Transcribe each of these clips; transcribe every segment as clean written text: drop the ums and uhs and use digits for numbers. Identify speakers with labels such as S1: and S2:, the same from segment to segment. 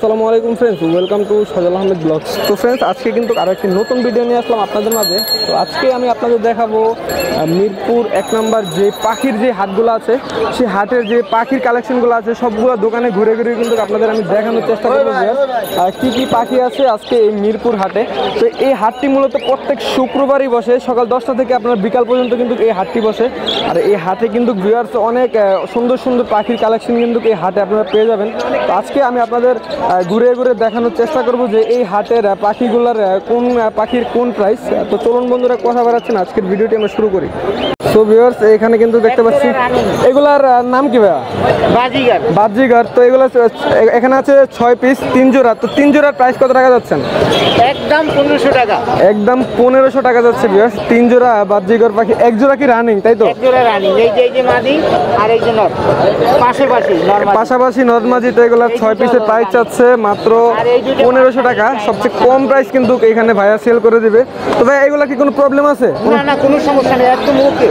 S1: আসসালামু আলাইকুম friends, welcome to Sajal Ahmed blogs. তো ফ্রেন্ডস, আজকে কিন্তু আরও একটি নতুন ভিডিও নিয়ে আসলাম আপনাদের মাঝে। তো আজকে আমি আপনাদের দেখাবো মিরপুর 1 নম্বর যে পাখির যে হাটগুলো আছে, সেই হাটের যে পাখির কালেকশনগুলো আছে সবগুলো দোকানে ঘুরে ঘুরে কিন্তু আপনাদের আমি দেখানোর চেষ্টা করবো যে কী কী পাখি আছে আজকে এই মিরপুর হাটে। তো এই হাটটি মূলত প্রত্যেক শুক্রবারই বসে, সকাল 10টা থেকে আপনার বিকাল পর্যন্ত কিন্তু এই হাটটি বসে। আর এই হাটে কিন্তু ভিউয়ার্স অনেক সুন্দর সুন্দর পাখির কালেকশন কিন্তু এই হাটে আপনারা পেয়ে যাবেন। তো আজকে আমি আপনাদের ঘুরে ঘুরে দেখানোর চেষ্টা করব যে এই হাটের পাখিগুলোর কোন পাখির কোন প্রাইস। তো চলুন বন্ধুরা, কথা বাড়াচ্ছেন, আজকের ভিডিওটি আমরা শুরু করি। সো ভিউয়ার্স, এখানে কিন্তু দেখতে পাচ্ছি এগুলার নাম কি ভাইয়া?
S2: বাজিগার।
S1: বাজিগার। তো এগুলো এখানে আছে 6 পিস 3 জোড়া। তো 3 জোড়ার প্রাইস কত টাকা যাচ্ছেন?
S2: একদম 1500 টাকা।
S1: একদম 1500 টাকা যাচ্ছে ভিউয়ার্স 3 জোড়া বাজিগার পাখি। এক জোড়া কি রানিং, তাই তো?
S2: এক জোড়া রানিং, এই যে মাদি আর এই যে নর,
S1: পাশাপাশি নর্মাজি। তো এগুলো 6 পিসের প্রাইস আছে মাত্র 1500 টাকা। সবচেয়ে কম প্রাইস কিন্তু এখানে ভাইয়া সেল করে দিবে। তো ভাই, এগুলা কি কোনো প্রবলেম আছে?
S2: না, কোনো সমস্যা নেই, একদম ওকে।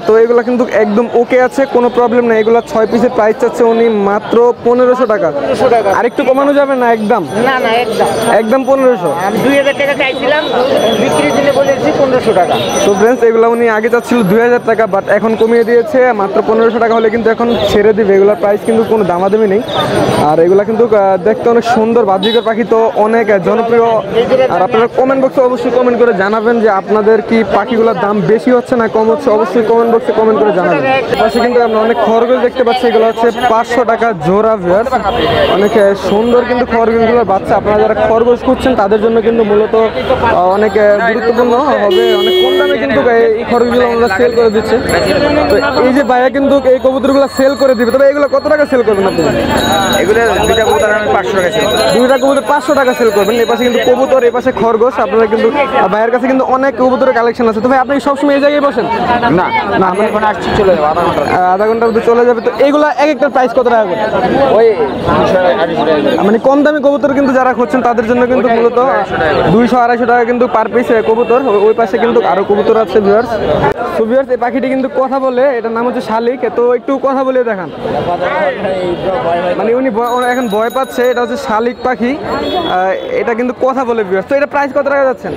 S1: তো এগুলা কিন্তু একদম ওকে আছে, কোনো প্রবলেম নেই। এগুলা 6 পিসের প্রাইস আছে উনি মাত্র 1500 টাকা। আর একটু কমানো যাবে না? একদম
S2: না,
S1: একদম 1500।
S2: আমি 2000 টাকা চাইছিলাম, বিক্রি দিলে বলেছি 1500 টাকা।
S1: তো ফ্রেন্ডস, এগুলা উনি আগে চাচ্ছিল 2000 টাকা, বাট এখন কমিয়ে দিয়েছে মাত্র 1500 টাকা হলে কিন্তু এখন ছেড়ে দিবে। এগুলোর প্রাইস কিন্তু কোনো দামাদামি নেই। আর এগুলা কিন্তু দেখতে অনেক সুন্দর বাজিকার পাখি, তো অনেক জনপ্রিয়। আর আপনারা কমেন্ট বক্সে অবশ্যই কমেন্ট করে জানাবেন যে আপনাদের কি পাখিগুলোর দাম বেশি হচ্ছে না কম হচ্ছে, অবশ্যই কমেন্ট বক্সে কমেন্ট করে জানাবেন। পাশে কিন্তু আমরা অনেক খরগোশ দেখতে পাচ্ছি, এগুলো হচ্ছে 500 টাকা জোড়া ভিউয়ার্স। অনেক সুন্দর কিন্তু খরগোশগুলোর বাচ্চা। আপনারা যারা খরগোশ খুঁজছেন তাদের জন্য কিন্তু মূলত অনেক গুরুত্বপূর্ণ হবে। অনেক কম দামে কিন্তু এই খরগোশগুলো আমরা সেল করে দিচ্ছে। তো এই যে ভাইয়া কিন্তু এই কবুতরগুলো সেল করে দিবে। তবে এগুলো কত টাকা সেল করবেন আপনি?
S2: এগুলো দুইটা কবুতর আমি 500 টাকা সেল করি।
S1: দুইটা কবুতর 500 টাকা সেল করবেন। এই পাশে কিন্তু কবুতর, এই পাশে খরগোশ। আপনারা কিন্তু ভাইয়ের কাছে কিন্তু অনেক কবুতরের কালেকশন আছে। তো ভাই, আপনি সবসময় এই জায়গায় বসেন?
S2: না, আমি এখন আসছি, চলে যাবো
S1: আধা ঘন্টার মধ্যে চলে যাবে। তো এগুলা এক একটা প্রাইস কত টাকা করে?
S2: ওই 200
S1: মানে কম দামি কবুতর কিন্তু যারা খুঁজছেন তাদের জন্য কিন্তু মূলত 200-250 টাকা কিন্তু পার পিস কবুতর। ওই পাশে কিন্তু আরো কবুতর আছে ভিউয়ার্স। তো ভিউয়ার্স, এই পাখিটি কিন্তু কথা বলে, এটার নাম হচ্ছে শালিক। তো একটু কথা বলে দেখান। মানে উনি এখন ভয় পাচ্ছে। এটা হচ্ছে শালিক পাখি, এটা কিন্তু কথা বলে ভিউয়ার্স। তো এটা প্রাইস কত টাকা যাচ্ছেন?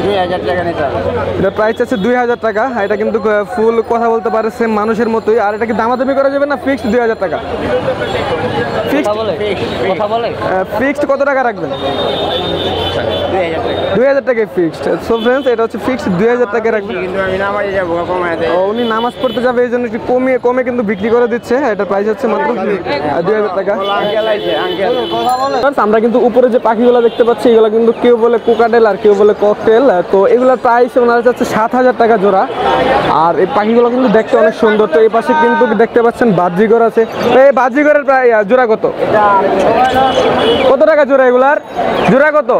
S2: 2000 টাকা নিতে হবে।
S1: এটা প্রাইস আছে 2000 টাকা। এটা কিন্তু ফুল কথা বলতে পারে, সেম মানুষের মতোই। আর এটা কি দামাদামি করা যাবে না? ফিক্সড 2000 টাকা। ফিক্সড কত টাকা রাখবেন? 2000 টাকায় ফিক্সড। সো ফ্রেন্ডস, এটা হচ্ছে ফিক্সড 2000 টাকা রাখবেন।
S2: কিন্তু আমি নামাজে যাবো, কমায় দেয়।
S1: উনি নামাজ পড়তে যাবে, এই জন্য একটু কমে কিন্তু বিক্রি করে দিচ্ছে। এটার প্রাইস হচ্ছে মাত্র 2000 টাকা। আমরা কিন্তু উপরে যে পাখিগুলো দেখতে পাচ্ছি, এগুলো কিন্তু কেউ বলে কোকাটেল আর কেউ বলে ককটেল। তো এগুলোর প্রাইস ওনারা যাচ্ছে 7000 টাকা জোড়া। আর এই পাখিগুলো কিন্তু দেখতে অনেক সুন্দর। তো এই পাশে কিন্তু দেখতে পাচ্ছেন বাজিগর আছে। এই বাজিগরের প্রায় জোড়া কত টাকা জোড়া? এগুলার জোড়া কত?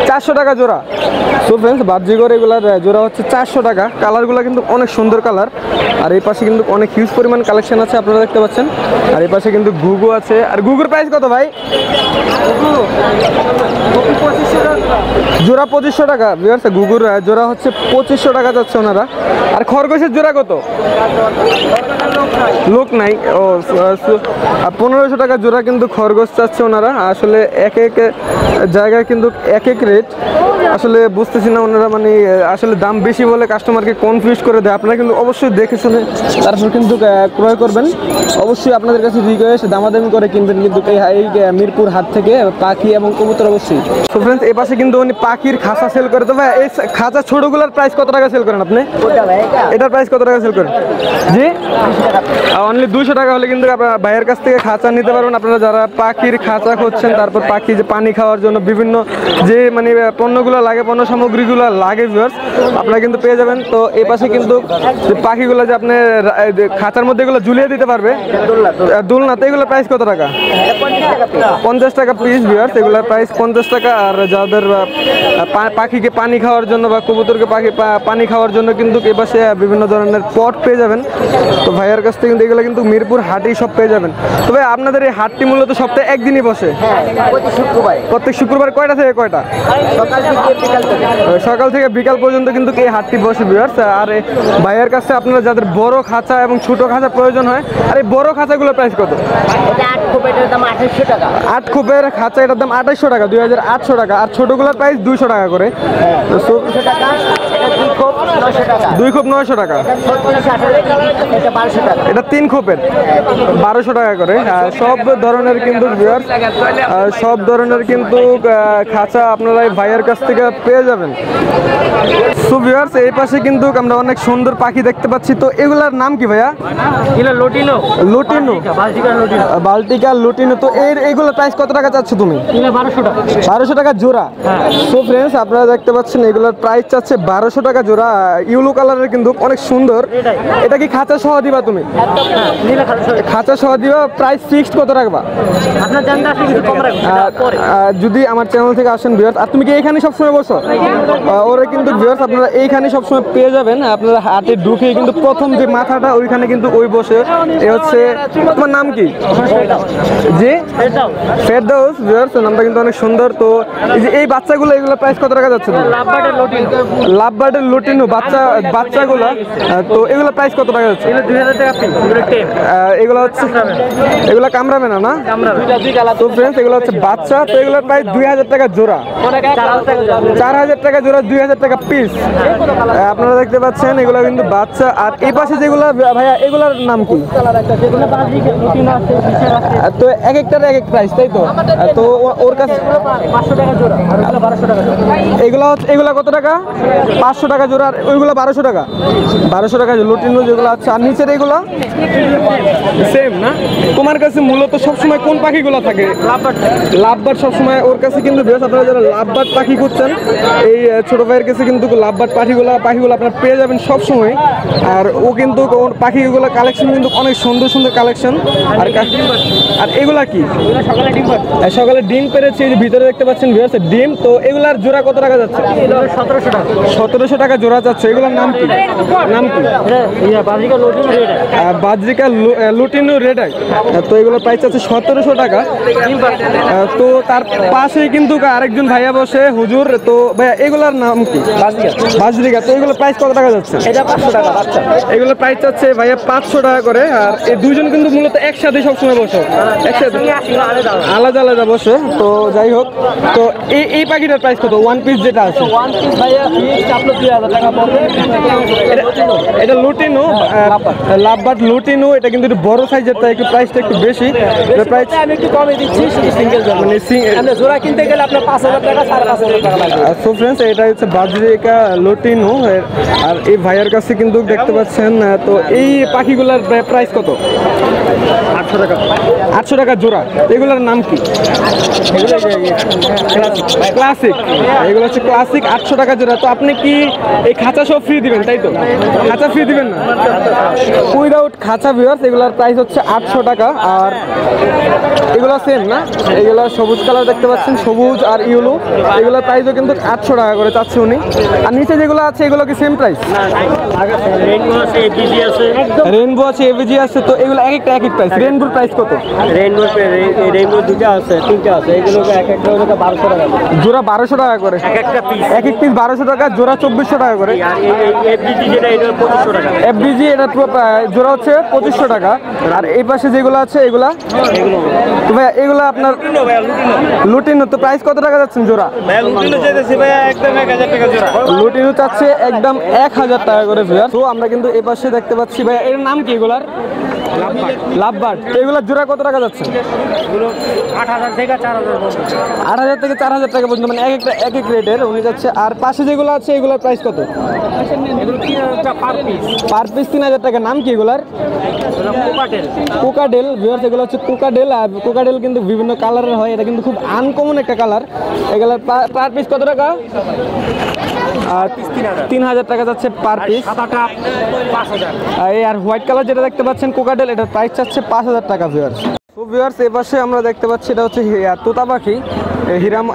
S1: 400 টাকা জোড়া। সো ফ্রেন্ডস, বাজিগর এগুলার জোড়া হচ্ছে 400 টাকা। কালারগুলো কিন্তু অনেক সুন্দর কালার। আর এই পাশে কিন্তু অনেক হিউজ পরিমাণ কালেকশন আছে, আপনারা দেখতে পাচ্ছেন। আর এই পাশে কিন্তু ঘুঘু আছে। আর ঘুঘুর প্রাইস কত ভাই? জোড়া 2500 টাকা। ঘুঘুর জোড়া হচ্ছে 2500 টাকা যাচ্ছে ওনারা। আর খরগোশের জোড়া কত? লোক নাই। ও 1500 টাকা জোড়া কিন্তু খরগোশ চাচ্ছে ওনারা। আসলে এক এক জায়গায় কিন্তু এক এক রেট। আসলে বুঝতেছি না ওনারা, মানে আসলে দাম বেশি বলে কাস্টমারকে কনফিউজ করে দেয়। আপনারা কিন্তু অবশ্যই দেখে শুনে তারপর কিন্তু ক্রয় করবেন। অবশ্যই আপনাদের কাছে রিকোয়েস্ট, দামাদামি করে কিনবেন কিন্তু এই মিরপুর হাট থেকে পাখি এবং কবুতর অবশ্যই। তো ফ্রেন্ডস, এই পাশে কিন্তু উনি পাখির খাঁচা সেল করে। তো ভাই, এই খাঁচা ছোটগুলোর প্রাইস কত টাকা সেল করেন আপনি? এটার প্রাইস কত টাকা সেল করেন? জি, অনলি 200 টাকা হলে কিন্তু আপনার ভাইয়ের কাছ থেকে খাঁচা নিতে পারবেন। আপনারা যারা পাখির খাঁচা খুঁজছেন, তারপর পাখি যে পানি খাওয়ার জন্য বিভিন্ন যে মানে পণ্যগুলো লাগে, পণ্য সামগ্রীগুলো লাগে ভিউয়ার্স, আপনারা কিন্তু পেয়ে যাবেন। তো এই পাশে কিন্তু পাখিগুলো যে আপনি খাঁচার মধ্যে এগুলো ঝুলিয়ে দিতে পারবে, দোলনা। তো এগুলোর প্রাইস কত টাকা? 50 টাকা পিস ভিউয়ার্স। এগুলোর প্রাইস 50 টাকা। আর যাদের পাখিকে পানি খাওয়ার জন্য বা কবুতরকে পানি খাওয়ার জন্য কিন্তু এই পাশে বিভিন্ন ধরনের পট পেয়ে যাবেন। তো ভাইয়ার কাছ থেকে কিন্তু এগুলো কিন্তু মিরপুর হাটেই সব পেয়ে যাবেন। তবে আপনাদের এই হাটটি মূলত সপ্তাহে একদিনই বসে, প্রত্যেক শুক্রবার কয়টা থেকে কয়টা?
S2: সকাল থেকে বিকাল থেকে।
S1: সকাল থেকে বিকাল পর্যন্ত কিন্তু এই হাটটি বসে ভিউয়ার্স। আর এই ভাইয়ের কাছে আপনারা যাদের বড় খাঁচা এবং ছোট খাঁচা প্রয়োজন হয়, আর এই বড় খাঁচাগুলোর প্রাইস কত?
S2: এটা 8 খোপ, এটার দাম 2800 টাকা।
S1: 8 খোপের খাঁচা, এটার দাম 2800 টাকা, 2800 টাকা। আর ছোটগুলোর প্রাইস 200 টাকা করে। তো
S2: 200 টাকা। এটা 2 খোপ 900 টাকা।
S1: 2 খোপ 900 টাকা।
S2: এটা 36 আঠালে, এটা 1200 টাকা।
S1: এটা 3 খোপের 1200 টাকা করে। সব ধরনের কিন্তু ভিউয়ার্স, সব ধরনের কিন্তু খাঁচা আপনারা এই ভাইয়ের কাছ থেকে পেয়ে যাবেন। সো ভিউয়ার্স, এই পাশে কিন্তু আমরা অনেক সুন্দর পাখি দেখতে পাচ্ছি। তো এগুলার নাম কি ভাইয়া?
S2: এগুলো লটিনো।
S1: লুটিনো,
S2: বালতিকা লটিনো।
S1: বাল্টিকা লুটিনো। তো এগুলোর প্রাইস কত টাকা চাচ্ছ তুমি?
S2: এগুলো 1200 টাকা।
S1: 1200 টাকা জোড়া। সো ফ্রেন্ডস, আপনারা দেখতে পাচ্ছেন এগুলোর প্রাইস চাচ্ছে 1200 টাকা জোড়া। ইউলো কালারের কিন্তু অনেক সুন্দর। এটা কি খাঁচা সহ দিবা তুমি?
S2: নিলে খারাপ।
S1: খাঁচা সহ দিবা। প্রাইস ফিক্সড কত রাখবা?
S2: আপনার জানতে আসলে কিছু কম রাখবেন পরে।
S1: যদি আমার চ্যানেল থেকে আসেন ভিউয়ার্স, আর তুমি কি এইখানে সবসময় বসো? ওরা কিন্তু ভিউয়ার্স আপনারা এইখানে সবসময় পেয়ে যাবেন। আপনারা হাটে ঢুকে কিন্তু প্রথম যে মাথাটা ওইখানে কিন্তু ওই বসে। এ হচ্ছে, তোমার নাম কি? জি, ফেরদৌস। ভিউয়ার্স, নামটা কিন্তু অনেক সুন্দর। তো এই যে এই বাচ্চাগুলো, এগুলো প্রাইস কত টাকা যাচ্ছে?
S2: লাভবার্ডের লটিনো।
S1: লাভবার্ডের লুটিনো বাচ্চাগুলো, তো এগুলো প্রাইস কত টাকা যাচ্ছে?
S2: এগুলো 2000 টাকা পিস। এগুলো টেম।
S1: এগুলো হচ্ছে, এগুলো কামড়াবে না না?
S2: দুই কালার।
S1: তো ফ্রেন্ডস, এগুলো হচ্ছে বাচ্চা। তো এগুলোর প্রাইস 2000 টাকা জোড়া। 4000 টাকা জোড়া, 2000 টাকা পিস। আপনারা দেখতে পাচ্ছেন এগুলো কিন্তু বাচ্চা। আর এই পাশে যেগুলো ভাইয়া, এগুলোর নাম কি? তো এক একটার এক এক প্রাইস, তাই তো? তো ওর কাছে
S2: 500 টাকা জোড়া, আর ওগুলো 1200 টাকা জোড়া।
S1: এগুলো হচ্ছে, এগুলো কত টাকা? 500 টাকা জোড়া। আর ওইগুলো 1200 টাকা। 1200 টাকা লুটিনো যেগুলো আছে। আর নিচের এগুলো সেম না? তোমার কাছে মূলত সবসময় কোন পাখিগুলো থাকে? লাভবার্ড সবসময় ওর কাছে কিন্তু বেশ। আপনারা যারা লাভবার্ড পাখি করছেন, এই ছোট ভাইয়ের কাছে কিন্তু লাভবার্ড পাখিগুলো আপনারা পেয়ে যাবেন সবসময়। আর ও কিন্তু ওর পাখিগুলো কালেকশন কিন্তু অনেক সুন্দর সুন্দর কালেকশন। আর এগুলা কি?
S2: সকালে ডিম পাড়ে।
S1: সকালে ডিম পেরেছে, এই যে ভিতরে দেখতে পাচ্ছেন ভিউয়ার্স ডিম। তো এগুলার জোড়া কত টাকা যাচ্ছে?
S2: 1700 টাকা।
S1: 1700 টাকা জোড়া যাচ্ছে। এগুলোর নাম কি? নাম কি?
S2: বাজরিকা লটিনো রেড।
S1: বাজরিকা লুটিনো রেড আই। তো এগুলোর প্রাইস আছে 1700 টাকা। তো তার পাশেই কিন্তু আরেকজন ভাইয়া বসে, হুজুর। তো ভাইয়া, এগুলোর নাম কি? বাজরিকা। তো এগুলোর প্রাইস কত টাকা যাচ্ছে?
S2: এটা 500 টাকা বাচ্চা।
S1: এগুলোর প্রাইস চাচ্ছে ভাইয়া 500 টাকা করে। আর এই দুজন কিন্তু মূলত একসাথে সবসময় বসে, একসাথে আলাদা আলাদা বসে। তো যাই হোক, তো এই পাখিটার প্রাইস কত? ওয়ান পিস যেটা আছে,
S2: ওয়ান পিস ভাইয়া ফিক্সড আপনার 2000 টাকা পড়বে।
S1: এটা লুটিনো, লাভবার্ড লুটিনো। এটা কিন্তু একটু বড় সাইজের, তাই একটু প্রাইসটা একটু বেশি। প্রাইস
S2: আমি একটু কমে দিচ্ছি, সিঙ্গেল জন্য।
S1: মানে
S2: আপনি জোড়া কিনতে গেলে আপনার 5000 টাকা 5500 টাকা লাগবে।
S1: সো ফ্রেন্ডস, এটা হচ্ছে বাজরিকা লুটিনো। আর এই ভাইয়ের কাছে কিন্তু দেখতে পাচ্ছেন। তো এই পাখিগুলোর প্রাইস কত?
S2: 800 টাকা।
S1: 800 টাকা জোড়া। এগুলোর নাম কি? ক্লাসিক। এগুলো হচ্ছে ক্লাসিক, 800 টাকা জোড়া। তো আপনি কি এই খাঁচা সব ফ্রি দিবেন, তাই তো? খাঁচা ফ্রি দিবেন না? উইদাউট খাঁচা ভিউয়ার্স, এগুলোর প্রাইস হচ্ছে 800 টাকা। আর এগুলো সেম না? এগুলো সবুজ কালার দেখতে পাচ্ছেন, সবুজ আর ইয়েলো। এগুলোর প্রাইসও কিন্তু 800 টাকা করে চাচ্ছে উনি। আর নিচে যেগুলো আছে, এগুলো কি সেম প্রাইস?
S2: রেইনবো আছে, এবিজি আছে।
S1: রেইনবো আছে, এভিজি আছে। তো এগুলো এক একটা এক এক প্রাইস। রেইনবোর প্রাইস কত?
S2: রেইনবো দুটো আছে, তিনটা আছে। এগুলো এক একটা হলো 1200 টাকা।
S1: জোড়া 1200 টাকা করে।
S2: এক একটা পিস।
S1: এক এক পিস 1200 টাকা, জোড়া 2400 টাকা করে।
S2: আর এই এবিজি যেটা, এটা 2500 টাকা।
S1: এফবিজি এটা জোড়া হচ্ছে 2500 টাকা। আর এই পাশে যেগুলো আছে, এগুলা তো ভাইয়া, এগুলো আপনার লুটিনো। তো প্রাইস কত টাকা যাচ্ছেন জোড়া?
S2: ভাইয়া লুটিনো চাইতেছি ভাইয়া একদম 1000 টাকা জোড়া।
S1: লুটিনো চাচ্ছে একদম 1000 টাকা করে ভিউয়ার। তো আমরা কিন্তু এই পাশে দেখতে পাচ্ছি ভাইয়া, এর নাম কি এগুলার? লাভবার্ড। তো এগুলোর জোড়া কত টাকা যাচ্ছে?
S2: 8000 থেকে 4000 পর্যন্ত।
S1: 8000 থেকে 4000 টাকা পর্যন্ত, মানে এক একটা এক এক রেটের উনি যাচ্ছে। আর পাশে যেগুলো আছে, এগুলোর প্রাইস কত?
S2: এগুলো 3000 টাকা পার পিস।
S1: পার পিস 3000 টাকা। নাম কি এগুলার?
S2: কোকাটেল।
S1: কোকাডেল ভিউয়ার্স, এগুলো হচ্ছে কোকাডেল। আর কোকাডেল কিন্তু বিভিন্ন কালারের হয়। এটা কিন্তু খুব আনকমন একটা কালার। এগুলোর পার পিস কত টাকা? আর 3000 টাকা যাচ্ছে পার পিস।
S2: সাদাটা 5000।
S1: আর হোয়াইট কালার যেটা দেখতে পাচ্ছেন কোকাডেল, এটার প্রাইস চাচ্ছে 5000 টাকা ভিউয়ার্স। তো ভিউয়ার্স, এই পাশে আমরা দেখতে পাচ্ছি এটা হচ্ছে তোতা পাখি,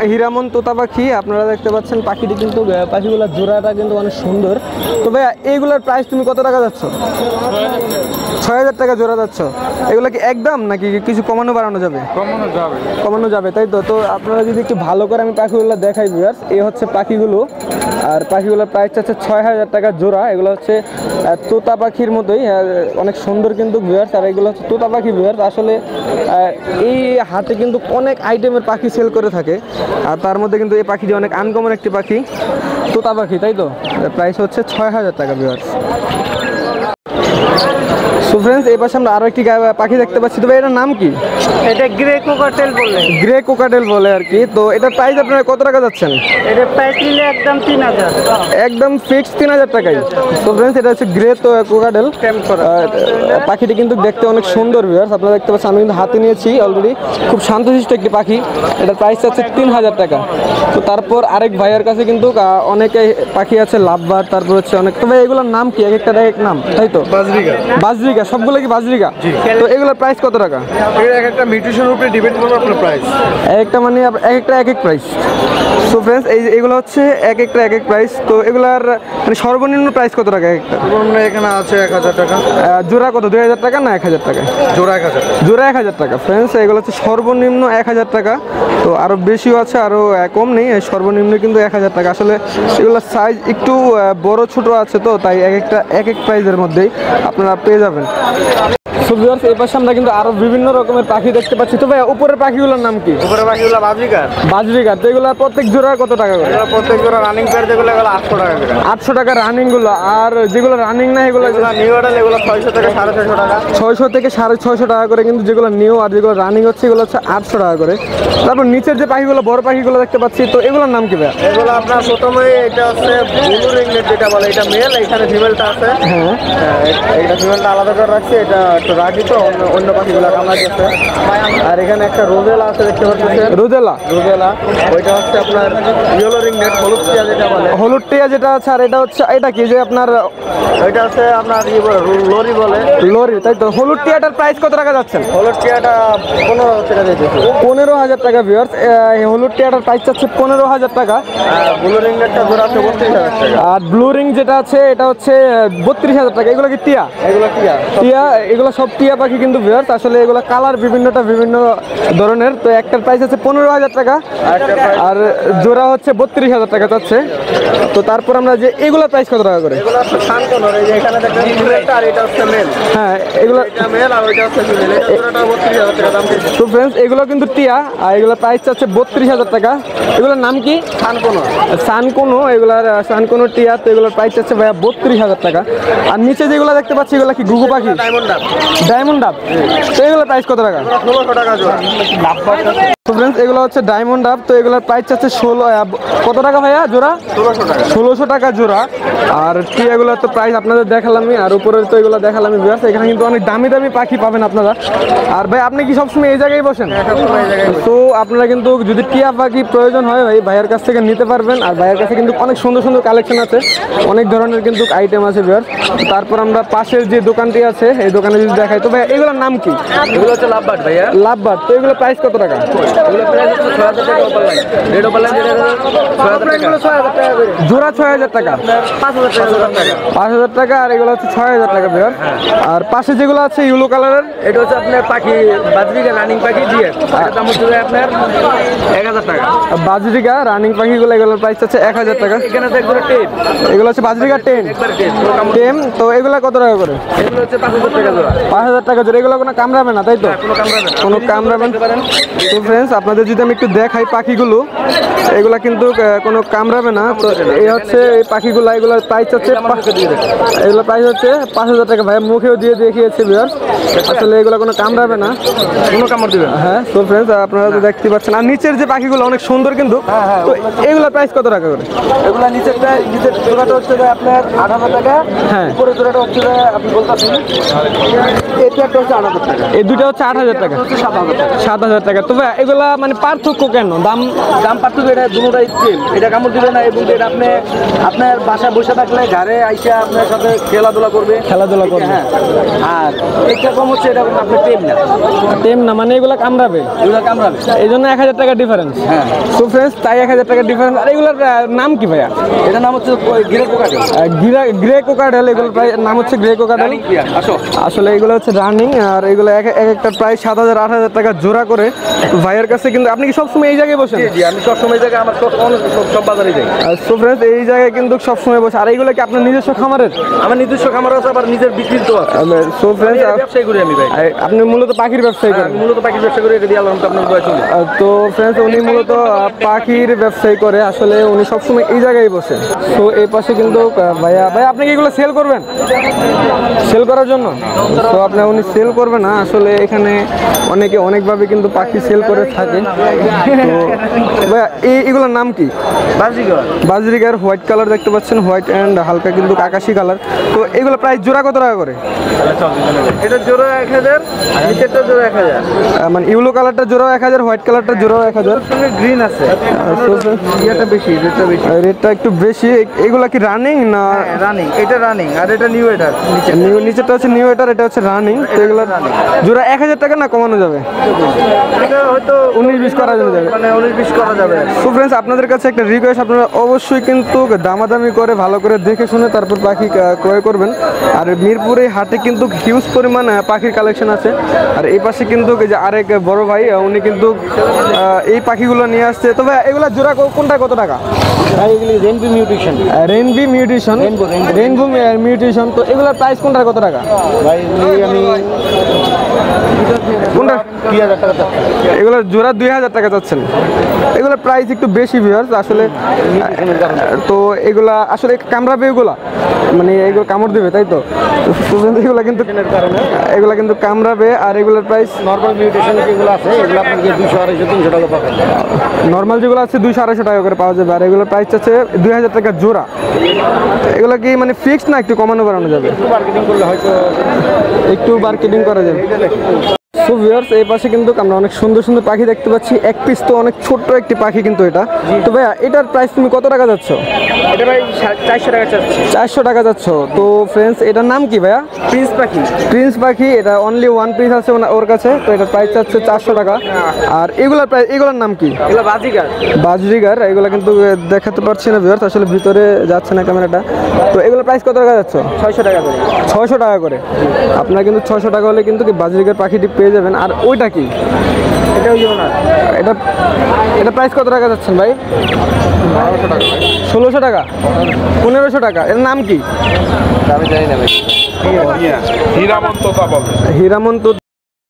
S1: হিরামন তোতা পাখি। আপনারা দেখতে পাচ্ছেন পাখিটি কিন্তু, পাখিগুলোর জোড়াটা কিন্তু অনেক সুন্দর। তো ভাইয়া, এইগুলোর প্রাইস তুমি কত টাকা যাচ্ছ? 6,000 টাকা জোড়া যাচ্ছ। এগুলো কি একদম নাকি কিছু কমানো বাড়ানো যাবে? কমানো যাবে, তাই তো। তো আপনারা যদি একটু ভালো করে আমি পাখিগুলো দেখাই ভিউয়ার্স, এই হচ্ছে পাখিগুলো। আর পাখিগুলোর প্রাইস হচ্ছে 6,000 টাকা জোড়া। এগুলো হচ্ছে তোতা পাখির মতোই, অনেক সুন্দর কিন্তু ভিউয়ার্স। আর এগুলো হচ্ছে তোতা পাখি ভিউয়ার্স। আসলে এই হাটে কিন্তু অনেক আইটেমের পাখি সেল করে থাকে, আর তার মধ্যে কিন্তু এই পাখিটি অনেক আনকমন একটি পাখি, তোতা পাখি, তাই তো। প্রাইস হচ্ছে 6,000 টাকা ভিউয়ার্স। সো ফ্রেন্ডস, এই পাশে আমরা আরো একটি পাখি দেখতে পাচ্ছি। তবে এটার নাম কি?
S2: এটা গ্রে কোকাটেল বলে।
S1: গ্রে কোকাটেল বলে আর কি। তো এটার প্রাইস আপনারা কত টাকা যাচ্ছেন?
S2: এটা প্রাইস নিলে একদম 3,000,
S1: একদম ফিক্স 3,000 টাকায়। তো ফ্রেন্ডস, এটা হচ্ছে গ্রে তো কোকাটেল পাখিটি, কিন্তু দেখতে অনেক সুন্দর ভিউয়ার্স। আপনারা দেখতে পাচ্ছেন, আমি কিন্তু হাতে নিয়েছি অলরেডি। খুব শান্তশিষ্ট একটি পাখি। এটার প্রাইস হচ্ছে 3,000 টাকা। তো তারপর আরেক ভাইয়ের কাছে কিন্তু অনেকে পাখি আছে, লাভবার্ড, তারপর হচ্ছে অনেক। তবে এগুলোর নাম কি? এক একটা এক নাম, তাই তো? বাজরিকা, সবগুলো কি বাজরিকা? তো এগুলোর প্রাইস কত টাকা?
S3: এক একটা মিউটেশনের উপরে ডিপেন্ড করবে আপনার প্রাইস।
S1: একটা মানে এক একটা এক এক প্রাইস। সো ফ্রেন্ডস, এগুলো হচ্ছে এক একটা এক এক প্রাইস। তো এগুলার মানে সর্বনিম্ন প্রাইস কত টাকা একটা?
S3: এখানে আছে 1,000 টাকা
S1: জোড়া কত? 2,000 টাকা না 1,000 টাকা?
S3: জোড়া 1,000।
S1: জোড়া 1,000 টাকা ফ্রেন্ডস। এগুলো হচ্ছে সর্বনিম্ন 1,000 টাকা। তো আরও বেশিও আছে, আরও কম নেই, সর্বনিম্ন কিন্তু 1,000 টাকা। আসলে এগুলোর সাইজ একটু বড় ছোট আছে, তো তাই এক একটা এক এক প্রাইসের মধ্যেই আপনারা পেয়ে যাবেন। সো ভিউয়ার্স, এই পাশে আমরা কিন্তু আরো বিভিন্ন রকমের পাখি দেখতে পাচ্ছি। তো ভাই, উপরের পাখিগুলোর নাম কি?
S3: উপরে পাখিগুলো বাজরিকার।
S1: বাজরিকার। তো এগুলো প্রত্যেক জোড়া কত টাকা করে?
S3: প্রত্যেক জোড়া রানিং পেয়ার যেগুলো এগুলো 800 টাকা করে।
S1: 800 টাকা রানিং গুলো। আর যেগুলো রানিং না এগুলো
S3: নিউ অর্ডার এগুলো 600 থেকে 650 টাকা।
S1: 600 থেকে 650 টাকা করে কিন্তু যেগুলো নিউ। আর যেগুলো রানিং হচ্ছে এগুলো হচ্ছে 800 টাকা করে। তারপর নিচের যে পাখিগুলো, বড় পাখিগুলো দেখতে পাচ্ছি, তো এগুলোর নাম কি ভাই?
S3: এগুলো আপনার প্রথমে এটা হচ্ছে ব্লু রিংনেট যেটা বলে, এটা মেল, এখানে ফিমেলটা আছে।
S1: হ্যাঁ,
S3: এটা ফিমেলটা আলাদা করে রাখছি, এটা একটু রাখি তো অন্য পাখিগুলো কামড়া গেছে। আর এখানে একটা রোজেলা আছে, দেখতে পাচ্ছেন?
S1: রোজেলা।
S3: ওইটা হচ্ছে আপনার ইয়েলো রিংনেট, হলুদ টিয়া যেটা বলে।
S1: হলুদ টিয়া যেটা আছে। আর এটা হচ্ছে, এটা কি যে আপনার
S3: ওইটা হচ্ছে আপনার লরি বলে।
S1: লরি, তাই তো। হলুদ টিয়াটার প্রাইস কত টাকা যাচ্ছেন?
S3: হলুদ টিয়াটা 15,000 টাকা দিয়েছে।
S1: 15,000 টাকা ভিউয়ার্স। হলুদ টিয়াটার প্রাইস চাচ্ছে 15,000 টাকা।
S3: ব্লু রিংনেটটা জোড়া আছে 32,000 টাকা।
S1: আর ব্লু রিং যেটা আছে এটা হচ্ছে 32,000 টাকা। এগুলো কি টিয়া?
S3: এগুলো টিয়া।
S1: টিয়া, এগুলো সব টিয়া পাখি কিন্তু ভিউয়ার্স। আসলে এগুলো কালার বিভিন্ন ধরনের। তো একটার প্রাইস আছে 15,000 টাকা, আর জোড়া হচ্ছে 32,000 টাকা চাচ্ছে। তো তারপর আমরা যে এগুলোর প্রাইস কত টাকা করে?
S3: এগুলো হচ্ছে শান্তনর, এই যে এখানে দেখেন ফিমেলটা, আর এটা হচ্ছে মেল।
S1: হ্যাঁ, এগুলো
S3: এটা মেল আর ওইটা হচ্ছে ফিমেল। এটা জোড়াটা 32,000 টাকা দাম দিয়েছে।
S1: তো ফ্রেন্ডস, এগুলো কিন্তু টিয়া, আর এগুলোর প্রাইস চাচ্ছে 32,000 টাকা। এগুলোর নাম কি?
S3: শান্তনর।
S1: সানকোনো। এগুলার সানকোনো টিয়া। তো এগুলোর প্রাইস চাচ্ছে ভাইয়া 32,000 টাকা। আর নিচে যেগুলো দেখতে পাচ্ছি এগুলো কি ঘুঘু পাখি?
S3: ডায়মন্ড ডাব।
S1: ডায়মন্ড ডাব। তো এগুলোর প্রাইস কত টাকা?
S3: 1600 টাকা জোড়া।
S1: তো ফ্রেন্ডস, এগুলো হচ্ছে ডায়মন্ড ডাব। তো এগুলোর প্রাইস চাচ্ছে কত টাকা ভাইয়া জোড়া?
S3: 1600 টাকা।
S1: 1600 টাকা জোড়া। আর টিয়াগুলোর তো প্রাইস আপনাদের দেখালামই, আর উপরের তো এগুলো দেখালামই ভিউয়ার্স। এখানে কিন্তু অনেক দামি দামি পাখি পাবেন আপনারা। আর ভাই, আপনি কি সবসময় এই জায়গায় বসেন? তো আপনারা কিন্তু যদি টিয়া পাখি প্রয়োজন হয় ভাই, ভাইয়ের কাছ থেকে নিতে পারবেন। আর ভাইয়ের কাছে কিন্তু অনেক সুন্দর সুন্দর কালেকশন আছে, অনেক ধরনের কিন্তু আইটেম আছে ভিউয়ার্স। তারপর আমরা পাশের যে দোকানটি আছে, এই দোকানে যদি দেখাই, তো ভাই এগুলোর নাম কি?
S3: এগুলো হচ্ছে লাভবার্ড ভাইয়া।
S1: লাভবার্ড। তো এগুলো প্রাইস কত টাকা?
S3: এগুলো প্রাইস হচ্ছে 6,000 টাকা over line. Red over line যেটা 6,000 টাকা।
S1: জোড়া 6,000 টাকা।
S3: 5,000 টাকা।
S1: 5,000 টাকা। আর এগুলো হচ্ছে 6,000 টাকা ভিউয়ার্স। আর পাশে যেগুলো আছে ইয়েলো কালারের,
S3: এটা হচ্ছে আপনার পাখি বাজরিকা রানিং পাখি দিয়ে, এটার দাম হচ্ছে আপনার 1,000 টাকা।
S1: বাজরিকা রানিং পাখিগুলো, এগুলোর প্রাইস আছে 1,000 টাকা।
S3: এখানে আছে একবার টেপ,
S1: এগুলো হচ্ছে বাজরিকা টেম।
S3: একবার টেপ।
S1: টেম। তো এগুলো কত টাকা করে?
S3: এগুলো হচ্ছে 5,000 টাকা জোড়া।
S1: 5,000 টাকা জোড়া। এগুলো কোনো কামড়াবে না, তাই তো?
S3: কোনো কামড়াবে না।
S1: কোনো কামড়াবে না। তো ফ্রেন্ডস, আপনাদের যদি আমি একটু দেখাই পাখিগুলো, এগুলা কিন্তু কোনো কামড়াবে না। তো এই হচ্ছে এই পাখিগুলো, এগুলোর প্রাইস হচ্ছে এগুলো প্রাইস হচ্ছে 5,000 টাকা। ভাই মুখেও দিয়ে দেখিয়েছে ভিউয়ার্স। আসলে এগুলো কোনো কামড়াবে না, কোনো কামড় দিবে না। হ্যাঁ। তো ফ্রেন্ডস, আপনারা তো দেখতে পাচ্ছেন। আর নিচের যে পাখিগুলো অনেক সুন্দর কিন্তু। তো এগুলোর প্রাইস কত টাকা করে?
S3: এগুলা নিচের জোড়াটা হচ্ছে আপনার 8,000 টাকা।
S1: হ্যাঁ।
S3: উপরের জোড়াটা হচ্ছে আপনি বলতেছেন এটা একটা হচ্ছে 8,000 টাকা।
S1: এই দুটো হচ্ছে 8,000 টাকা। 7,000 টাকা। তো ভাই এগুলা মানে পার্থক্য কেন? দাম
S3: পার্থক্য এটা দুটোটাই সেম, এটা কামড় দিবে না এবং এটা আপনি আপনার বাসা বসে থাকলে ঘরে আইসা আপনার সাথে খেলাধুলা করবে। হ্যাঁ, আর একটা কম হচ্ছে এটা আপনি টেম না,
S1: টেম না মানে এগুলো কামড়াবে,
S3: এগুলো কামড়াবে।
S1: এই জন্য 1000 টাকা ডিফারেন্স।
S3: হ্যাঁ,
S1: সো ফ্রেন্ডস তাই 1000 টাকা ডিফারেন্স। আর এগুলোর নাম কি ভাইয়া?
S3: এটার নাম হচ্ছে গিরে পোকাটেল।
S1: গ্রে কোকাডেল, এগুলোর প্রায় নাম হচ্ছে গ্রে কোকাডেল।
S3: আসো,
S1: আসলে এগুলো হচ্ছে রানিং, আর এগুলো এক একটা প্রায় 7000 8000 টাকা জোড়া করে ভাইয়ের কাছে। কিন্তু আপনি কি সবসময় এই জায়গায় বসেন?
S3: জি, আমি সবসময় জায়গায় আমার সব বাজারে যাই।
S1: সো ফ্রেন্ডস এই জায়গায় কিন্তু সবসময় বসে। আর এইগুলো কি আপনার নিজস্ব খামারের?
S3: আমার নিজস্ব খামার আছে, আবার নিজের বিক্রির তো আছে।
S1: সো ফ্রেন্ডস
S3: ব্যবসায়ী করি আমি ভাই।
S1: আপনি মূলত পাখির ব্যবসায়ী করেন?
S3: আমি মূলত পাখির ব্যবসা করি, এটা দিয়ে আল্লাহ আপনার দোয়া চলে।
S1: তো ফ্রেন্ডস উনি মূলত পাখির ব্যবসায়ী করে। আসলে উনি সবসময় এই জায়গায় বসে। তো এই পাশে কিন্তু ভাইয়া আপনি কি এগুলো সেল করবেন? সেল করার জন্য? তো উনি সেল করবে না, আসলে এখানে অনেকে অনেকভাবে কিন্তু পাখি সেল করে থাকে। তো ভাইয়া এগুলোর নাম কি? বাজরিগার হোয়াইট কালার দেখতে পাচ্ছেন, হোয়াইট অ্যান্ড হালকা কিন্তু আকাশি কালার। তো এগুলো প্রায় জোড়া কত টাকা করে?
S3: এটা জোড়া 1000, নিচেরটা জোড়া 1000।
S1: মানে ইউলো কালারটা জোড়া 1000, হোয়াইট কালারটা জোড়া 1000।
S3: গ্রিন আছে, এটা বেশি, রেটটা বেশি,
S1: রেটটা একটু বেশি। এগুলা কি রানিং না?
S3: রানিং, এটা রানিং আর এটা নিউ। এটা
S1: নিচেরটা হচ্ছে নিউ এটার, এটা হচ্ছে রানিং। তো এগুলো জোড়া 1000 টাকা না কমানো যাবে?
S3: এটা হয়তো
S1: 19-20 করা যাবে,
S3: মানে 19-20 করা যাবে।
S1: সো ফ্রেন্ডস আপনাদের কাছে একটা রিকোয়েস্ট, আপনারা অবশ্যই কিন্তু দামাদামি করে ভালো করে দেখে শুনে তারপর পাখি ক্রয় করবেন। আর মিরপুরে হাটে কিন্তু হিউজ পরিমাণ পাখির কালেকশন আছে। আর এই পাশে কিন্তু যে আরেক বড় ভাই উনি কিন্তু এই পাখিগুলো নিয়ে আসছে। তবে এগুলা জোড়া কোনটা কত টাকা?
S3: রেনবি মিউটেশন,
S1: রেইনবো মিউটেশন। তো এগুলোর প্রাইস কোনটা কত টাকা?
S3: ভাই আমি
S1: কোনটা?
S3: 2000 টাকা।
S1: এগুলো জোড়া 2000 টাকা চাচ্ছেন। এগুলোর প্রাইস একটু বেশি ভিউয়ার্স আসলে। তো এগুলা আসলে কামড়াবে, এগুলা মানে এগুলো কামড় দেবে, তাই তো? এগুলা কিন্তু কামড়াবে। আর এগুলোর প্রাইস
S3: নরমাল মিউটেশন যেগুলো আছে এগুলো আপনাকে 200-250-300 টাকা পাবেন।
S1: নর্মাল যেগুলো আছে 200-250 টাকা করে পাওয়া যাবে। আর এগুলোর প্রাইস আছে 2000 টাকা জোড়া। এগুলো কি মানে ফিক্সড না একটু কমানো বাড়ানো যাবে?
S3: মার্কেটিং করলে হয়তো
S1: একটু মার্কেটিং করা যাবে। সো ভিউয়ার্স এই পাশে কিন্তু আমরা অনেক সুন্দর সুন্দর পাখি দেখতে পাচ্ছি। এক পিস তো অনেক ছোট্ট একটি পাখি কিন্তু এটা। তো ভাইয়া এটার প্রাইস তুমি কত টাকা যাচ্ছ?
S3: এটা ভাই 400 টাকা চাচ্ছি।
S1: 400 টাকা যাচ্ছ। তো ফ্রেন্ডস এটার নাম কি ভাইয়া?
S3: প্রিন্স পাখি।
S1: প্রিন্স পাখি। এটা অনলি ওয়ান পিস আছে ওর কাছে। তো এটার প্রাইস চাচ্ছে 400 টাকা। আর এগুলোর প্রাইস, এগুলোর নাম কি?
S3: এগুলো বাজিগার।
S1: বাজরিগার। এগুলো কিন্তু দেখাতে পারছি না ভিউয়ার্স, আসলে ভিতরে যাচ্ছে না ক্যামেরাটা। তো এগুলোর প্রাইস কত টাকা যাচ্ছ?
S3: 600 টাকা করে।
S1: 600 টাকা করে। আপনারা কিন্তু 600 টাকা হলে কিন্তু বাজরিগার পাখিটি পেয়ে যাবেন। আর ওইটা কি?
S3: এটা হইল না,
S1: এটা প্রাইস কত টাকা যাচ্ছেন ভাই?
S3: 1200 টাকা।
S1: 1600 টাকা, 1500 টাকা। এর নাম কি?
S3: আমি জানি না ভাই।
S4: হীরামন্ত।
S1: হীরামন্ত।